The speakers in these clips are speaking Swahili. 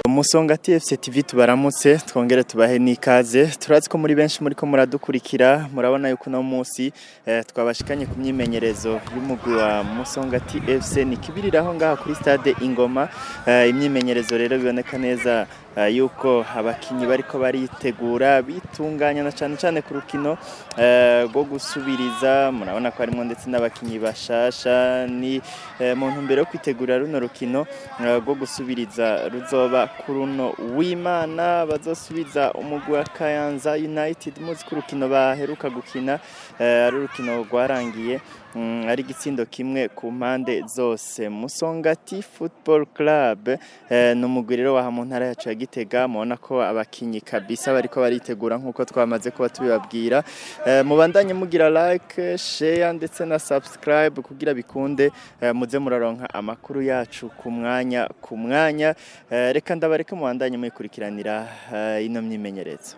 Musongati Fc TV tubaramutse twongere tubahe nikaze turazi ko muri benshi muri ko muradukurikira murabona yuko no munsi twabashikanye ku myimenyerezo y'umugwi wa Musongati FC ni kibiriraho ngaha kuri stade Ingoma. Imyimenyerezo rero biboneka neza yuko abakinyi bariko baritegura bitunganya na cyane ku rukino rwo gusubiriza. Murabona ko harimo ndetse n'abakinyi bashasha ni mu ntumbero yo kwitegura runo rukino rwo gusubiriza ruzoba kuruno w'Imana. Bazosubiza umugwi wa Kayanza United muzi ku rukino baheruka gukina ari urukino rwarangiye ari gitsindo kimwe ku mpande zose. Musongati Football Club n'umugwi rero wa mu ntara yacu ya Gitega. Mubona ko abakinyi kabisa bariko baritegura nkuko twamaze kuba tubibabwira. Mubandanye mugira like, share ndetse na subscribe kugira bikunde muze muraronka amakuru yacu ku mwanya. Reka ndabareke mubandanye muyikurikiranira ino myimenyerezo.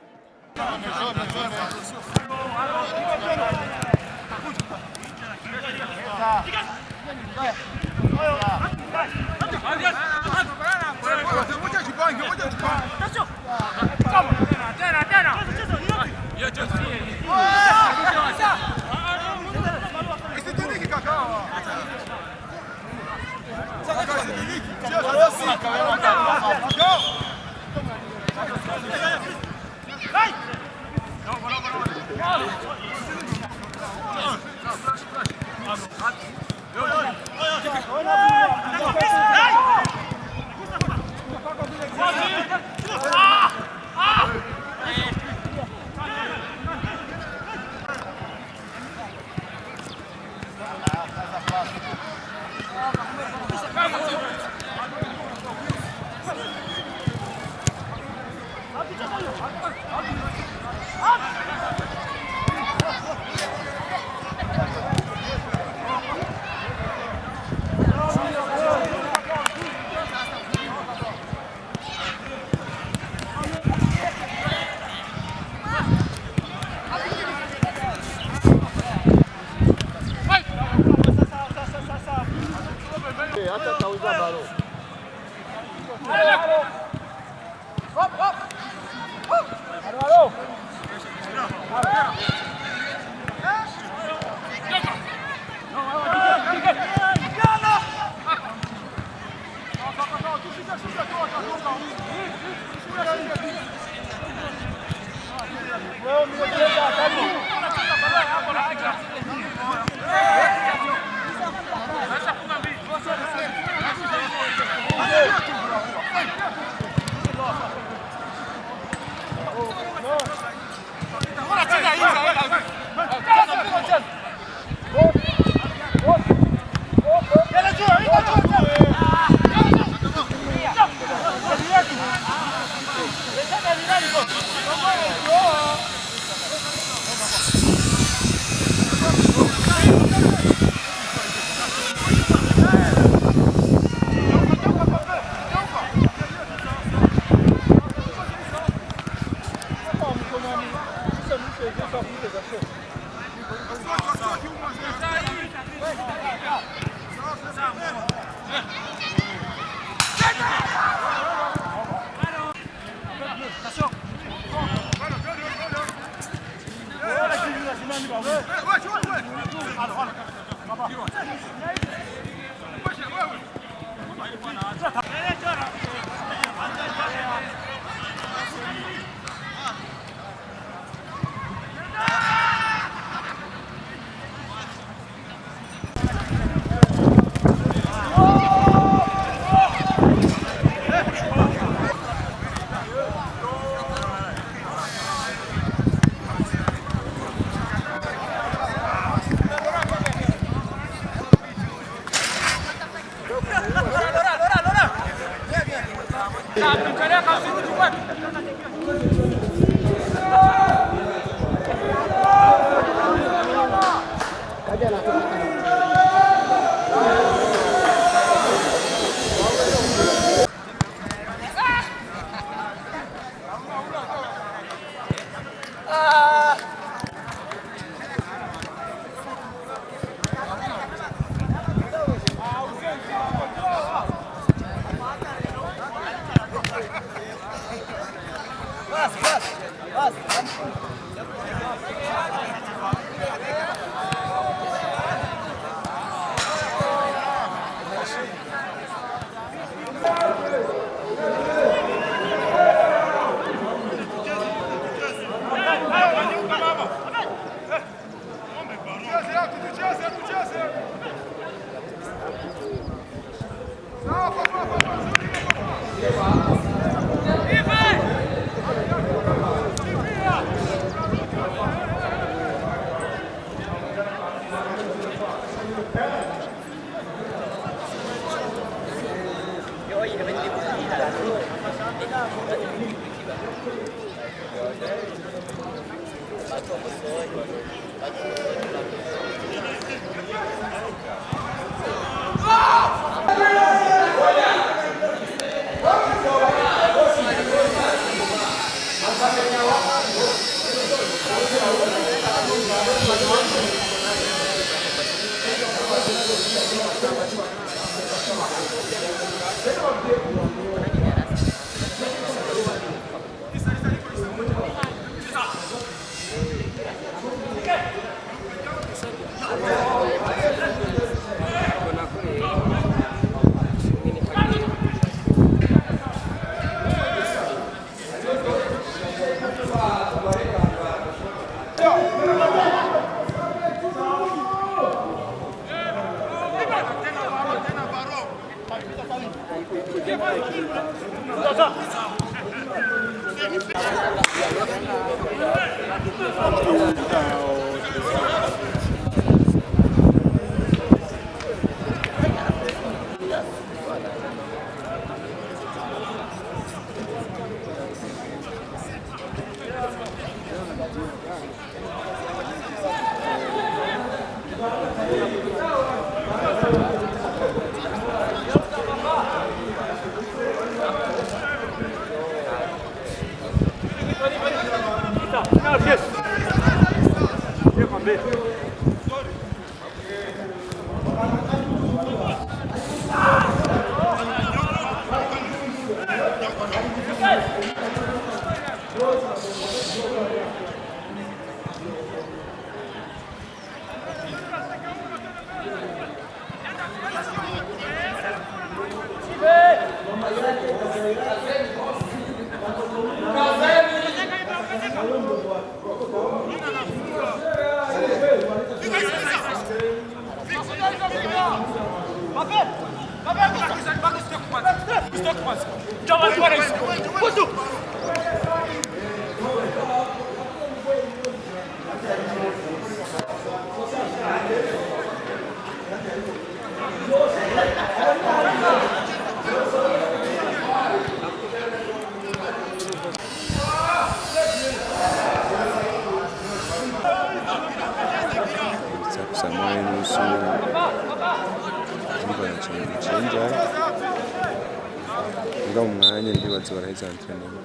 umwanya ndibaza barahezantira neza.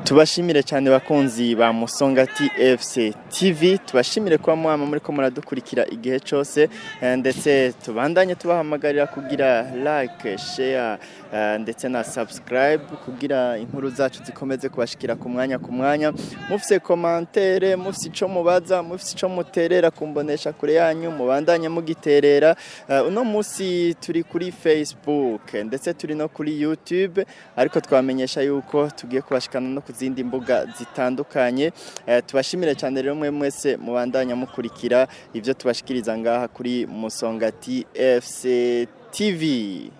Tubashimire cyane bakunzi ba Musongati FC TV, tubashimire kwa mwama muri ko muradukurikira igihe cyose, ndetse tubandanye tubahamagarira kugira like, share ndetse na subscribe kugira inkuru zacu zikomeze kubashikira ku mwanya. Mufise commentaire, mufise ico mubaza, mufise ico muterera kumbonesha kure yanyu, mubandanye mugiterera. Uno musi turi kuri Facebook ndetse turi no kuri YouTube, ariko twamenyesha yuko tugiye kubashikana no kuzindi mbuga zitandukanye. Tubashimire cyane rero mwese mubandanya mukurikira ivyo tubashikiriza ngaha kuri Musongati FC TV.